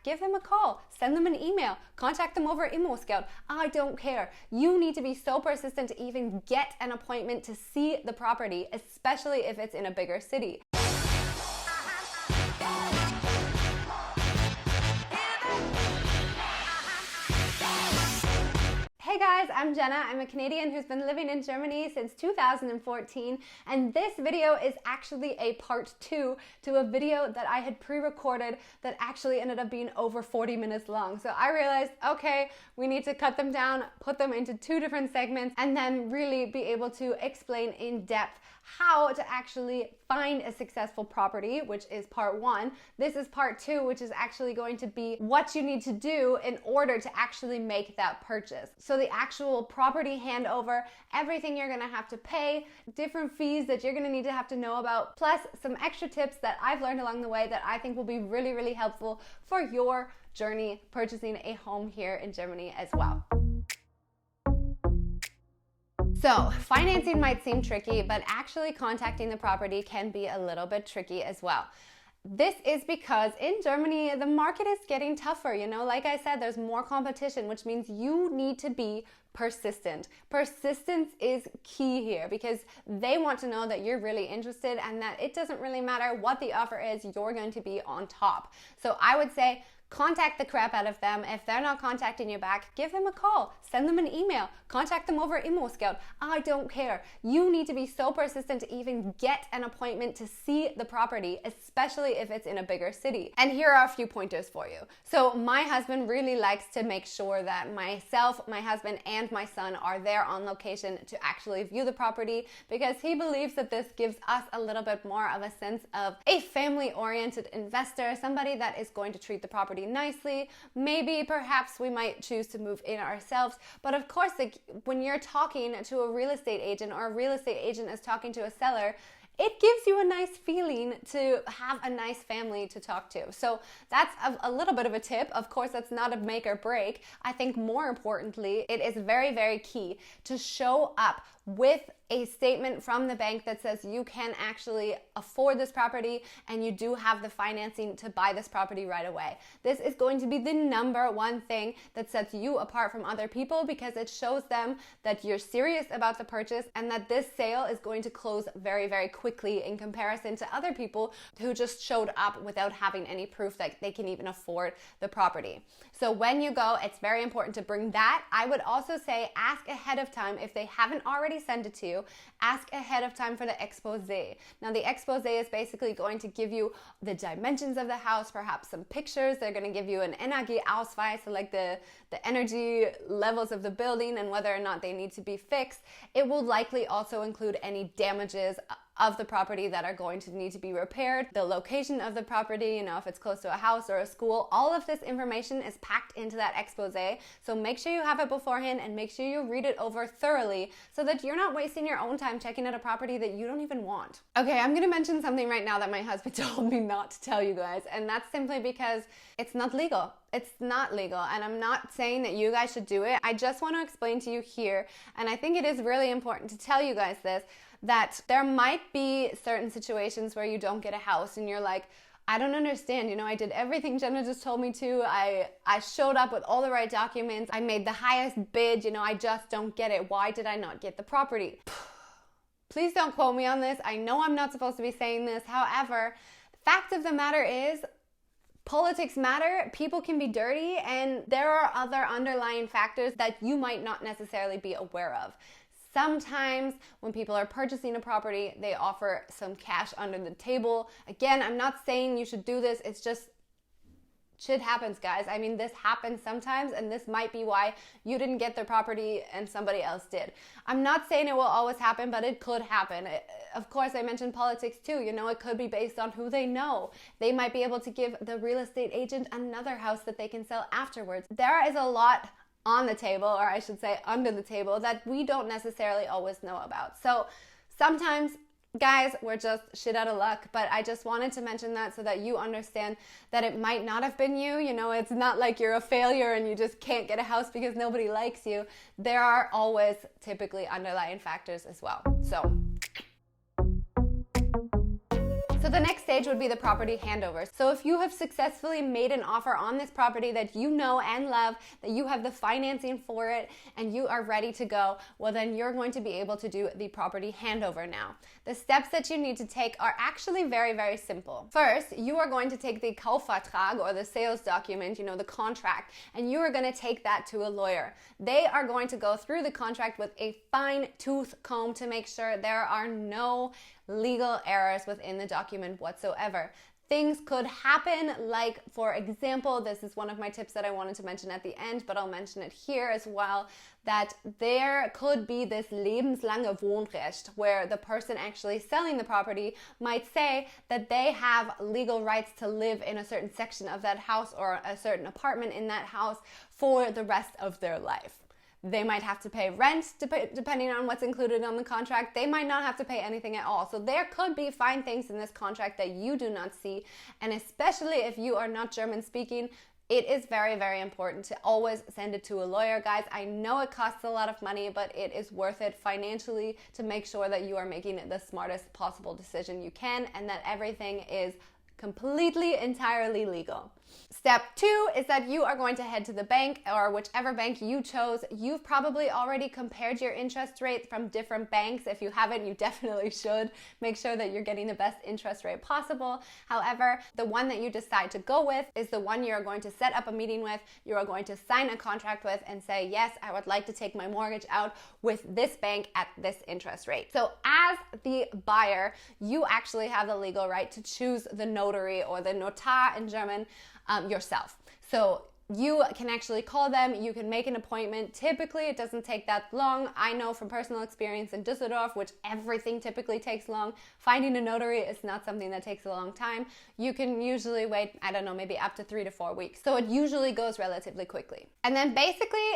Give them a call, send them an email, contact them over Imo Scout. I don't care. You need to be so persistent to even get an appointment to see the property, especially if it's in a bigger city. Hey guys, I'm Jenna. I'm a Canadian who's been living in Germany since 2014, and this video is actually a part 2 to a video that I had pre-recorded that actually ended up being over 40 minutes long. So I realized, okay, we need to cut them down, put them into 2 different segments, and then really be able to explain in depth how to actually find a successful property, which is part 1. This is part 2, which is actually going to be what you need to do in order to actually make that purchase. So the actual property handover, everything you're gonna have to pay, different fees that you're gonna need to have to know about, plus some extra tips that I've learned along the way that I think will be really, really helpful for your journey purchasing a home here in Germany as well. So, financing might seem tricky, but actually contacting the property can be a little bit tricky as well. This is because in Germany, the market is getting tougher. You know, like I said, there's more competition, which means you need to be persistent. Persistence is key here because they want to know that you're really interested and that it doesn't really matter what the offer is, you're going to be on top. So I would say, contact the crap out of them. If they're not contacting you back, give them a call, send them an email, contact them over Imo Scout. I don't care. You need to be so persistent to even get an appointment to see the property, especially if it's in a bigger city. And here are a few pointers for you. So my husband really likes to make sure that myself, my husband, and my son are there on location to actually view the property because he believes that this gives us a little bit more of a sense of a family-oriented investor, somebody that is going to treat the property nicely. Maybe perhaps we might choose to move in ourselves, but of course, like when you're talking to a real estate agent or a real estate agent is talking to a seller, it gives you a nice feeling to have a nice family to talk to. So that's a little bit of a tip. Of course, that's not a make or break. I think more importantly, it is very, very key to show up with a statement from the bank that says you can actually afford this property and you do have the financing to buy this property right away. This is going to be the number one thing that sets you apart from other people because it shows them that you're serious about the purchase and that this sale is going to close very, very quickly in comparison to other people who just showed up without having any proof that they can even afford the property. So when you go, it's very important to bring that. I would also say ask ahead of time if they haven't already sent it to you. Ask ahead of time for the expose. Now the expose is basically going to give you the dimensions of the house, perhaps some pictures. They're going to give you an Energieausweis, so like the energy levels of the building and whether or not they need to be fixed. It will likely also include any damages of the property that are going to need to be repaired, the location of the property, you know, if it's close to a house or a school. All of this information is packed into that expose. So make sure you have it beforehand and make sure you read it over thoroughly so that you're not wasting your own time checking out a property that you don't even want. Okay, I'm gonna mention something right now that my husband told me not to tell you guys, and that's simply because it's not legal. It's not legal, and I'm not saying that you guys should do it. I just want to explain to you here, and I think it is really important to tell you guys this, that there might be certain situations where you don't get a house and you're like, I don't understand, you know, I did everything Jenna just told me to, I showed up with all the right documents, I made the highest bid, you know, I just don't get it. Why did I not get the property? Please don't quote me on this. I know I'm not supposed to be saying this. However, the fact of the matter is, politics matter, people can be dirty, and there are other underlying factors that you might not necessarily be aware of. Sometimes when people are purchasing a property, they offer some cash under the table. Again, I'm not saying you should do this. It's just shit happens, guys. I mean, this happens sometimes, and this might be why you didn't get the property and somebody else did. I'm not saying it will always happen, but it could happen. Of course, I mentioned politics too. You know, it could be based on who they know. They might be able to give the real estate agent another house that they can sell afterwards. There is a lot on the table, or I should say under the table, that we don't necessarily always know about. So sometimes, guys, we're just shit out of luck, but I just wanted to mention that so that you understand that it might not have been you. You know, it's not like you're a failure and you just can't get a house because nobody likes you. There are always typically underlying factors as well. So the next stage would be the property handover. So if you have successfully made an offer on this property that you know and love, that you have the financing for it, and you are ready to go, well then you're going to be able to do the property handover now. The steps that you need to take are actually very, very simple. First, you are going to take the Kaufvertrag, or the sales document, the contract, and you are going to take that to a lawyer. They are going to go through the contract with a fine-tooth comb to make sure there are no legal errors within the document whatsoever. Things could happen, like, for example, this is one of my tips that I wanted to mention at the end, but I'll mention it here as well, that there could be this lebenslange Wohnrecht, where the person actually selling the property might say that they have legal rights to live in a certain section of that house or a certain apartment in that house for the rest of their life. They might have to pay rent depending on what's included on the contract. They might not have to pay anything at all. So there could be fine things in this contract that you do not see. And especially if you are not German speaking, it is very, very important to always send it to a lawyer, guys. I know it costs a lot of money, but it is worth it financially to make sure that you are making the smartest possible decision you can and that everything is completely, entirely legal. Step 2 is that you are going to head to the bank, or whichever bank you chose. You've probably already compared your interest rate from different banks. If you haven't, you definitely should. Make sure that you're getting the best interest rate possible. However, the one that you decide to go with is the one you're going to set up a meeting with, you are going to sign a contract with and say, yes, I would like to take my mortgage out with this bank at this interest rate. So as the buyer, you actually have the legal right to choose the notary, or the Notar in German, yourself. So you can actually call them, you can make an appointment. Typically, it doesn't take that long. I know from personal experience in Düsseldorf, which everything typically takes long, finding a notary is not something that takes a long time. You can usually wait, I don't know, maybe up to 3 to 4 weeks. So it usually goes relatively quickly. And then basically,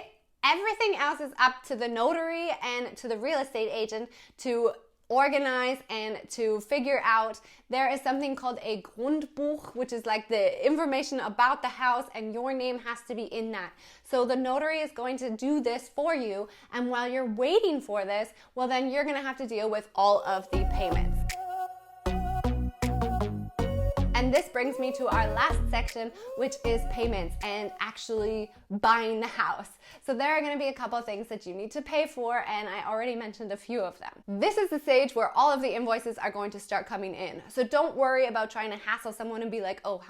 everything else is up to the notary and to the real estate agent to organize and to figure out. There is something called a Grundbuch, which is like the information about the house, and your name has to be in that. So the notary is going to do this for you, and while you're waiting for this, well then you're going to have to deal with all of the payments. And this brings me to our last section, which is payments and actually buying the house. So there are going to be a couple of things that you need to pay for, and I already mentioned a few of them. This is the stage where all of the invoices are going to start coming in. So don't worry about trying to hassle someone and be like, oh,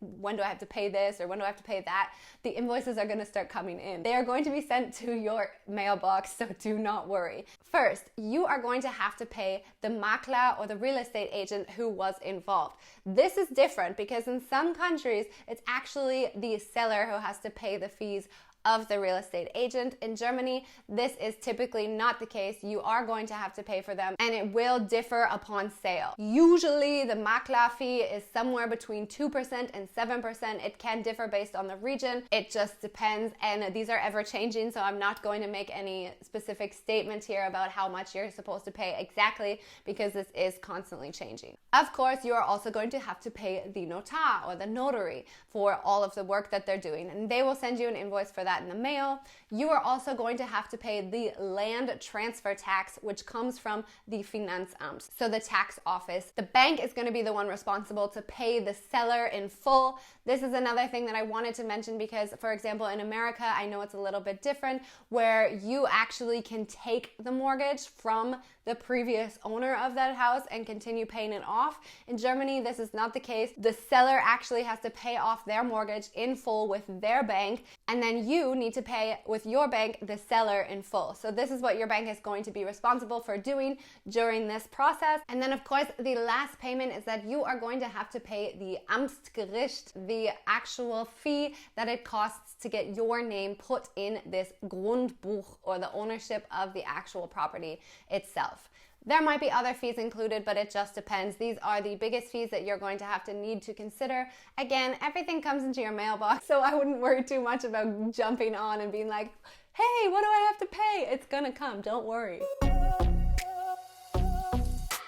when do I have to pay this, or when do I have to pay that? The invoices are going to start coming in. They are going to be sent to your mailbox, so do not worry. First, you are going to have to pay the makler, or the real estate agent who was involved. This is different because in some countries, it's actually the seller who has to pay the fees of the real estate agent. In Germany, this is typically not the case. You are going to have to pay for them, and it will differ upon sale. Usually the makler fee is somewhere between 2% and 7%. It can differ based on the region. It just depends, and these are ever changing, so I'm not going to make any specific statement here about how much you're supposed to pay exactly, because this is constantly changing. Of course, you are also going to have to pay the notar, or the notary, for all of the work that they're doing, and they will send you an invoice for that in the mail. You are also going to have to pay the land transfer tax, which comes from the Finanzamt, so the tax office. The bank is going to be the one responsible to pay the seller in full. This is another thing that I wanted to mention because, for example, in America, I know it's a little bit different, where you actually can take the mortgage from the previous owner of that house and continue paying it off. In Germany, this is not the case. The seller actually has to pay off their mortgage in full with their bank, and then you need to pay with your bank the seller in full. So this is what your bank is going to be responsible for doing during this process. And then, of course, the last payment is that you are going to have to pay the Amtsgericht, the actual fee that it costs to get your name put in this Grundbuch, or the ownership of the actual property itself. There might be other fees included, but it just depends. These are the biggest fees that you're going to need to consider. Again, everything comes into your mailbox, so I wouldn't worry too much about jumping on and being like, hey, what do I have to pay? It's gonna come, don't worry.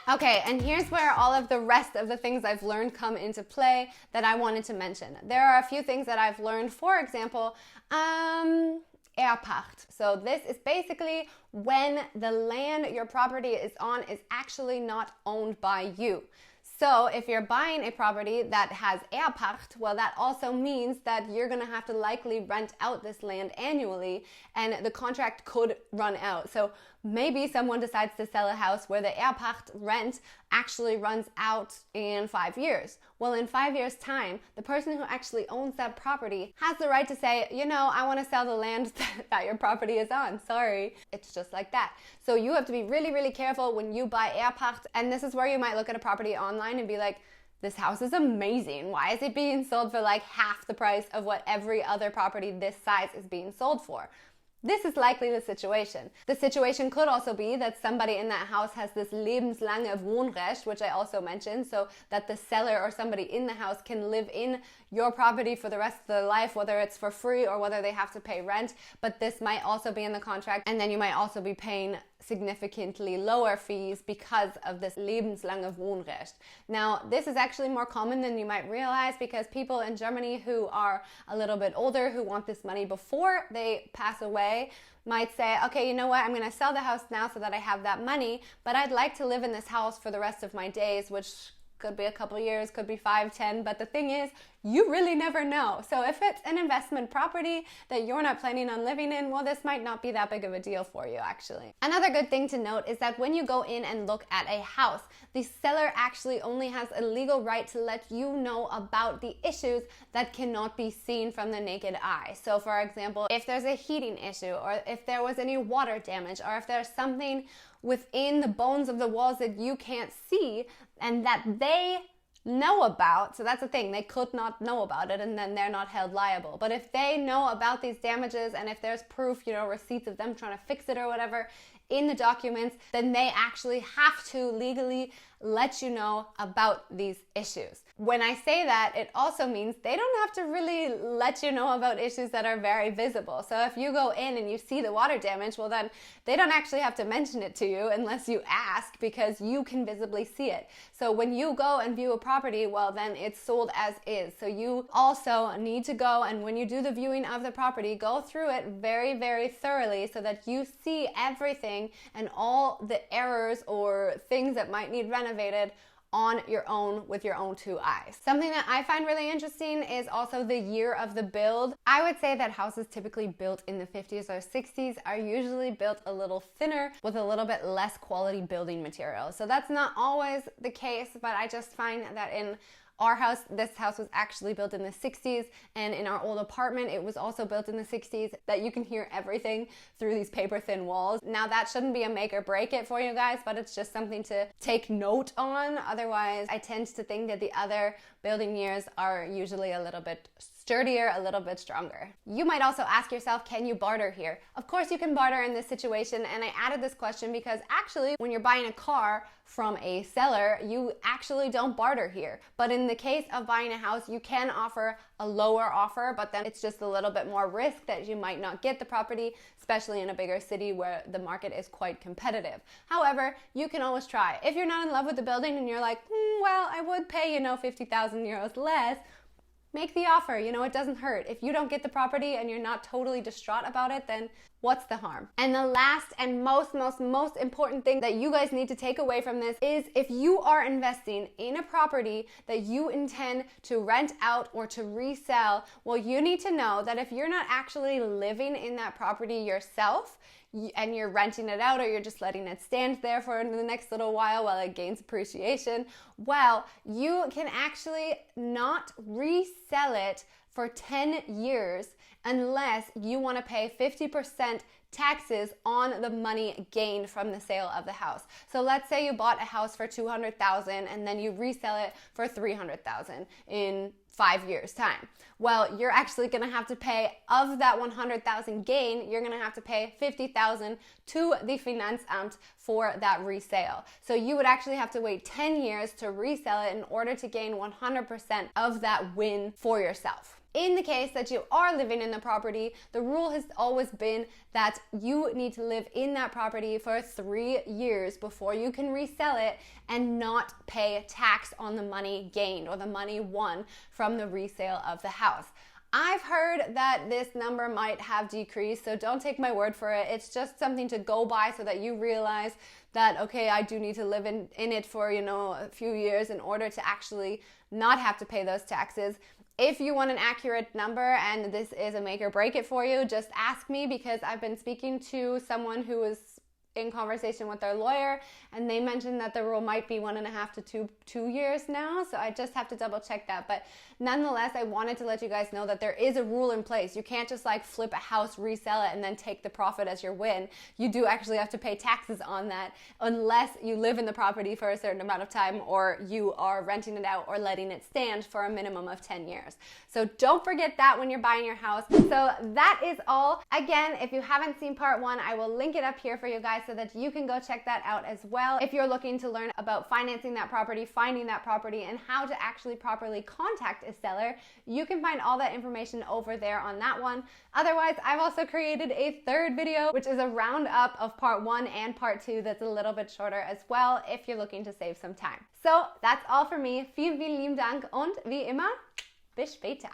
Okay, and here's where all of the rest of the things I've learned come into play that I wanted to mention. There are a few things that I've learned. For example, Erbpacht. So this is basically when the land your property is on is actually not owned by you. So if you're buying a property that has Erbpacht, well, that also means that you're going to have to likely rent out this land annually, and the contract could run out. So maybe someone decides to sell a house where the Erbpacht rent actually runs out in 5 years. Well, in 5 years' time, the person who actually owns that property has the right to say, you know, I want to sell the land that your property is on. Sorry. It's just like that. So you have to be really, really careful when you buy Erbpacht. And this is where you might look at a property online and be like, this house is amazing. Why is it being sold for like half the price of what every other property this size is being sold for? This is likely the situation. The situation could also be that somebody in that house has this lebenslange Wohnrecht, which I also mentioned, so that the seller or somebody in the house can live in your property for the rest of their life, whether it's for free or whether they have to pay rent. But this might also be in the contract, and then you might also be paying significantly lower fees because of this lebenslange Wohnrecht. Now, this is actually more common than you might realize, because people in Germany who are a little bit older, who want this money before they pass away, might say, okay, you know what, I'm going to sell the house now so that I have that money, but I'd like to live in this house for the rest of my days, which could be a couple years, could be 5, 10, but the thing is, you really never know. So if it's an investment property that you're not planning on living in, well, this might not be that big of a deal for you, actually. Another good thing to note is that when you go in and look at a house, the seller actually only has a legal right to let you know about the issues that cannot be seen from the naked eye. So for example, if there's a heating issue, or if there was any water damage, or if there's something within the bones of the walls that you can't see and that they know about. So that's the thing, they could not know about it, and then they're not held liable. But if they know about these damages, and if there's proof, you know, receipts of them trying to fix it or whatever in the documents, then they actually have to legally let you know about these issues. When I say that, it also means they don't have to really let you know about issues that are very visible. So if you go in and you see the water damage, well then they don't actually have to mention it to you unless you ask, because you can visibly see it. So when you go and view a property, well then it's sold as is. So you also need to go, and when you do the viewing of the property, go through it very, very thoroughly so that you see everything and all the errors or things that might need renovated on your own with your own 2 eyes. Something that I find really interesting is also the year of the build. I would say that houses typically built in the 50s or 60s are usually built a little thinner with a little bit less quality building material. So that's not always the case, but I just find that in our house, this house was actually built in the 60s, and in our old apartment, it was also built in the 60s, that you can hear everything through these paper thin walls. Now that shouldn't be a make or break it for you guys, but it's just something to take note on. Otherwise, I tend to think that the other building years are usually a little bit sturdier, a little bit stronger. You might also ask yourself, can you barter here? Of course you can barter in this situation, and I added this question because actually when you're buying a car from a seller, you actually don't barter here. But in the case of buying a house, you can offer a lower offer, but then it's just a little bit more risk that you might not get the property, especially in a bigger city where the market is quite competitive. However, you can always try. If you're not in love with the building and you're like, well, I would pay, 50,000 euros less, make the offer. It doesn't hurt. If you don't get the property and you're not totally distraught about it, then what's the harm? And the last and most important thing that you guys need to take away from this is, if you are investing in a property that you intend to rent out or to resell, well, you need to know that if you're not actually living in that property yourself, and you're renting it out, or you're just letting it stand there for the next little while it gains appreciation, well, you can actually not resell it for 10 years unless you want to pay 50% taxes on the money gained from the sale of the house. So let's say you bought a house for 200,000 and then you resell it for 300,000 in 5 years' time. Well, you're actually going to have to pay, of that 100,000 gain, you're going to have to pay 50,000 to the Finanzamt for that resale. So you would actually have to wait 10 years to resell it in order to gain 100% of that win for yourself. In the case that you are living in the property, the rule has always been that you need to live in that property for 3 years before you can resell it and not pay tax on the money gained or the money won from the resale of the house. I've heard that this number might have decreased, so don't take my word for it. It's just something to go by so that you realize that, okay, I do need to live in it for, a few years in order to actually not have to pay those taxes. If you want an accurate number and this is a make or break it for you, just ask me, because I've been speaking to someone who is in conversation with their lawyer, and they mentioned that the rule might be 1.5 to 2 years now, so I just have to double check that. But nonetheless, I wanted to let you guys know that there is a rule in place. You can't just like flip a house, resell it, and then take the profit as your win. You do actually have to pay taxes on that unless you live in the property for a certain amount of time, or you are renting it out or letting it stand for a minimum of 10 years. So don't forget that when you're buying your house. So that is all. Again, if you haven't seen part 1, I will link it up here for you guys so that you can go check that out as well. If you're looking to learn about financing that property, finding that property, and how to actually properly contact a seller, you can find all that information over there on that one. Otherwise, I've also created a third video, which is a roundup of part 1 and part 2 that's a little bit shorter as well, if you're looking to save some time. So that's all for me. Vielen, vielen lieben Dank und wie immer, bis später.